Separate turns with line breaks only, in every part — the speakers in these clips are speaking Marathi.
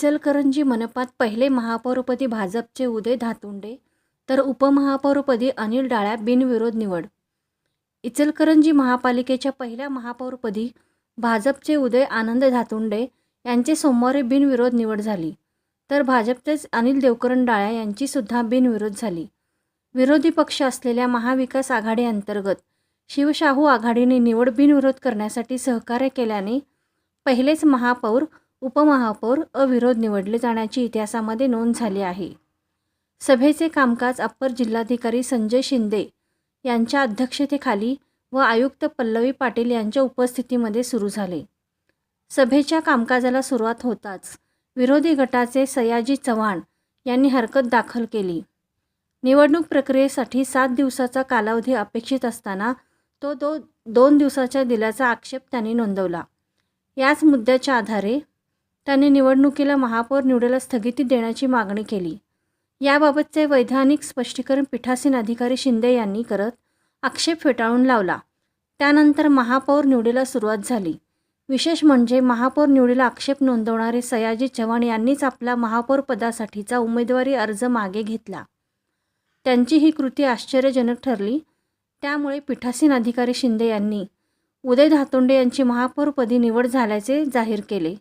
इचलकरंजी मनपात पहिले महापौरपदी भाजपचे उदय धातुंडे तर उपमहापौरपदी अनिल डाळ्या बिनविरोध निवड. इचलकरंजी महापालिकेच्या पहिल्या महापौरपदी भाजपचे उदय आनंद धातुंडे यांची सोमवारी बिनविरोध निवड झाली, तर भाजपचेच अनिल देवकरण डाळ्या यांची सुद्धा बिनविरोध झाली. विरोधी पक्ष असलेल्या महाविकास आघाडी अंतर्गत शिवशाहू आघाडीने निवड बिनविरोध करण्यासाठी सहकार्य केल्याने पहिलेच महापौर उपमहापौर अविरोध निवडले जाण्याची इतिहासामध्ये नोंद झाली आहे. सभेचे कामकाज अप्पर जिल्हाधिकारी संजय शिंदे यांच्या अध्यक्षतेखाली व आयुक्त पल्लवी पाटील यांच्या उपस्थितीमध्ये सुरू झाले. सभेच्या कामकाजाला सुरुवात होताच विरोधी गटाचे सयाजी चव्हाण यांनी हरकत दाखल केली. निवडणूक प्रक्रियेसाठी 7 दिवसाचा कालावधी अपेक्षित असताना तो 2 दिवसाचा दिल्याचा आक्षेप त्यांनी नोंदवला. याच मुद्द्याच्या आधारे त्यांनी निवडणुकीला महापौर निवडीला स्थगिती देण्याची मागणी केली. याबाबतचे वैधानिक स्पष्टीकरण पीठासीन अधिकारी शिंदे यांनी करत आक्षेप फेटाळून लावला. त्यानंतर महापौर निवडीला सुरुवात झाली. विशेष म्हणजे महापौर निवडीला आक्षेप नोंदवणारे सयाजी चव्हाण यांनीच आपला महापौर पदासाठीचा उमेदवारी अर्ज मागे घेतला. त्यांची ही कृती आश्चर्यजनक ठरली. त्यामुळे पीठासीन अधिकारी शिंदे यांनी उदय धातुंडे यांची महापौरपदी निवड झाल्याचे जाहीर केले.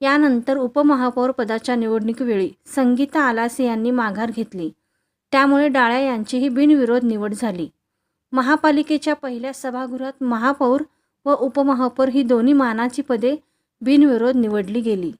यानंतर उपमहापौर पदाच्या निवडणुकीवेळी संगीता आलासे यांनी माघार घेतली. त्यामुळे डाळ्या यांचीही बिनविरोध निवड झाली. महापालिकेच्या पहिल्या सभागृहात महापौर व उपमहापौर ही दोन्ही मानाची पदे बिनविरोध निवडली गेली.